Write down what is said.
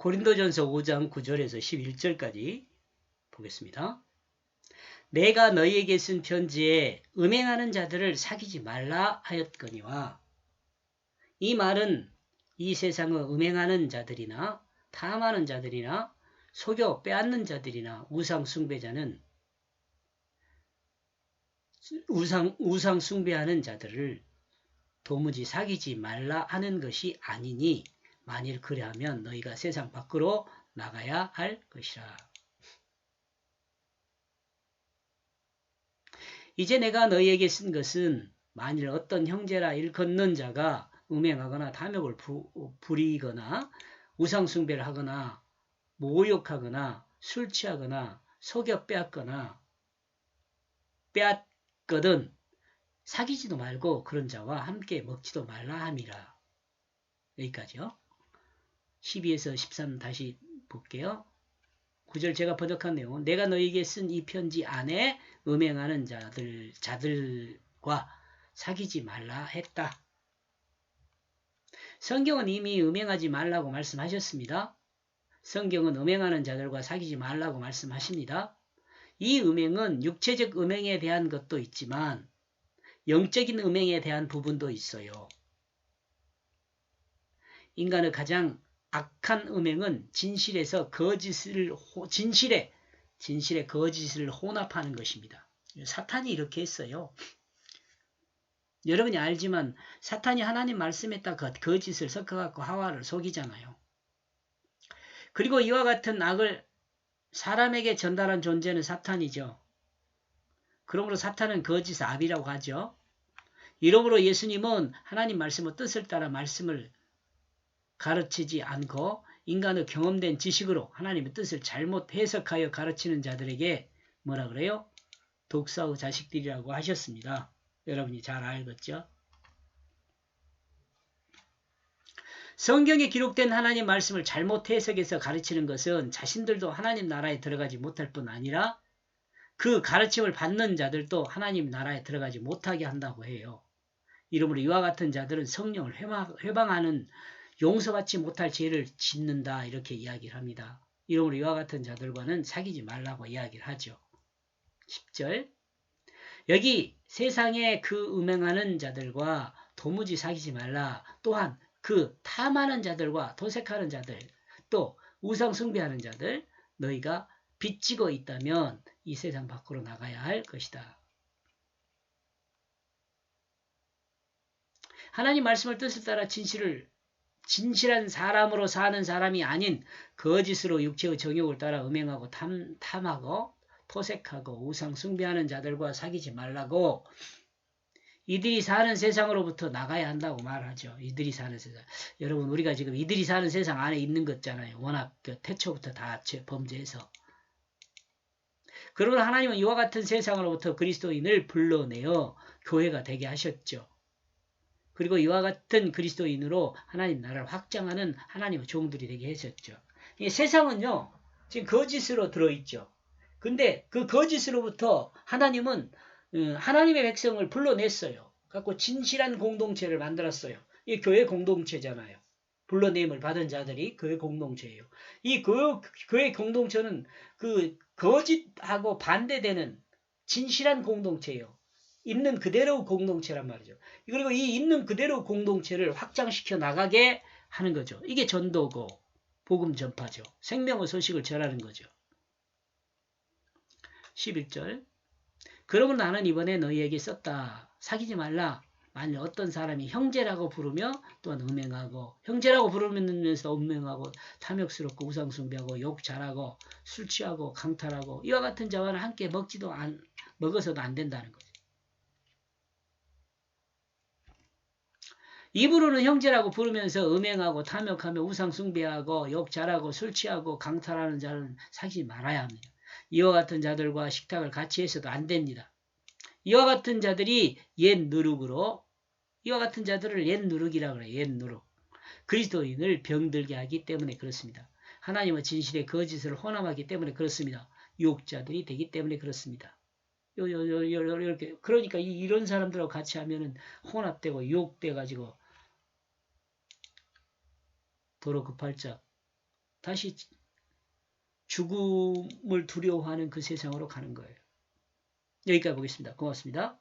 고린도전서 5장 9절에서 11절까지 보겠습니다. 내가 너희에게 쓴 편지에 음행하는 자들을 사귀지 말라 하였거니와, 이 말은 이 세상의 음행하는 자들이나 탐하는 자들이나 속여 빼앗는 자들이나 우상 숭배자는 우상 숭배하는 자들을 도무지 사귀지 말라 하는 것이 아니니, 만일 그래하면 너희가 세상 밖으로 나가야 할 것이라. 이제 내가 너희에게 쓴 것은 만일 어떤 형제라 일컫는 자가 음행하거나 탐욕을 부리거나 우상 숭배를 하거나 모욕하거나 술 취하거나 속여 빼앗거든 사귀지도 말고 그런 자와 함께 먹지도 말라 함이라. 여기까지요. 12에서 13 다시 볼게요. 9절 제가 번역한 내용은 내가 너희에게 쓴 이 편지 안에 음행하는 자들과 사귀지 말라 했다. 성경은 이미 음행하지 말라고 말씀하셨습니다. 성경은 음행하는 자들과 사귀지 말라고 말씀하십니다. 이 음행은 육체적 음행에 대한 것도 있지만 영적인 음행에 대한 부분도 있어요. 인간의 가장 악한 음행은 진실에 거짓을 혼합하는 것입니다. 사탄이 이렇게 했어요. 여러분이 알지만 사탄이 하나님 말씀에다 거짓을 섞어갖고 하와를 속이잖아요. 그리고 이와 같은 악을 사람에게 전달한 존재는 사탄이죠. 그러므로 사탄은 거짓의 아비라고 하죠. 이러므로 예수님은 하나님 말씀의 뜻을 따라 말씀을 가르치지 않고 인간의 경험된 지식으로 하나님의 뜻을 잘못 해석하여 가르치는 자들에게 뭐라 그래요? 독사의 자식들이라고 하셨습니다. 여러분이 잘 알겠죠? 성경에 기록된 하나님 말씀을 잘못 해석해서 가르치는 것은 자신들도 하나님 나라에 들어가지 못할 뿐 아니라 그 가르침을 받는 자들도 하나님 나라에 들어가지 못하게 한다고 해요. 이러므로 이와 같은 자들은 성령을 회방하는 용서받지 못할 죄를 짓는다 이렇게 이야기를 합니다. 이러므로 이와 같은 자들과는 사귀지 말라고 이야기를 하죠. 10절 여기 세상에 그 음행하는 자들과 도무지 사귀지 말라. 또한 그 탐하는 자들과 도색하는 자들 또 우상 숭배하는 자들 너희가 빚지고 있다면 이 세상 밖으로 나가야 할 것이다. 하나님 말씀을 뜻을 따라 진실한 사람으로 사는 사람이 아닌 거짓으로 육체의 정욕을 따라 음행하고 탐하고 토색하고 우상 숭배하는 자들과 사귀지 말라고 이들이 사는 세상으로부터 나가야 한다고 말하죠. 이들이 사는 세상. 여러분 우리가 지금 이들이 사는 세상 안에 있는 것잖아요. 워낙 태초부터 다 범죄해서. 그러므로 하나님은 이와 같은 세상으로부터 그리스도인을 불러내어 교회가 되게 하셨죠. 그리고 이와 같은 그리스도인으로 하나님 나라를 확장하는 하나님의 종들이 되게 하셨죠. 이 세상은요. 지금 거짓으로 들어있죠. 근데 그 거짓으로부터 하나님은 하나님의 백성을 불러냈어요. 갖고 진실한 공동체를 만들었어요. 이 교회 공동체잖아요. 불러냄을 받은 자들이 교회 공동체예요. 이 교회 공동체는 그 거짓하고 반대되는 진실한 공동체예요. 있는 그대로 공동체란 말이죠. 그리고 이 있는 그대로 공동체를 확장시켜 나가게 하는 거죠. 이게 전도고 복음 전파죠. 생명의 소식을 전하는 거죠. 11절 그러면 나는 이번에 너희에게 썼다. 사귀지 말라. 만일 어떤 사람이 형제라고 부르며 또한 음행하고 형제라고 부르면서 음행하고 탐욕스럽고 우상숭배하고 욕 잘하고 술 취하고 강탈하고 이와 같은 자와는 함께 먹어서도 안 된다는 거죠. 입으로는 형제라고 부르면서 음행하고 탐욕하며 우상숭배하고 욕 잘하고 술 취하고 강탈하는 자는 사귀지 말아야 합니다. 이와 같은 자들과 식탁을 같이 해서도 안 됩니다. 이와 같은 자들이 옛 누룩으로 이와 같은 자들을 옛 누룩이라고 그래요. 옛 누룩. 그리스도인을 병들게 하기 때문에 그렇습니다. 하나님의 진실의 거짓을 혼합하기 때문에 그렇습니다. 유혹자들이 되기 때문에 그렇습니다. 이렇게 그러니까 이런 사람들하고 같이 하면은 혼합되고 유혹돼 가지고 도로 급발작 다시 죽음을 두려워하는 그 세상으로 가는 거예요. 여기까지 보겠습니다. 고맙습니다.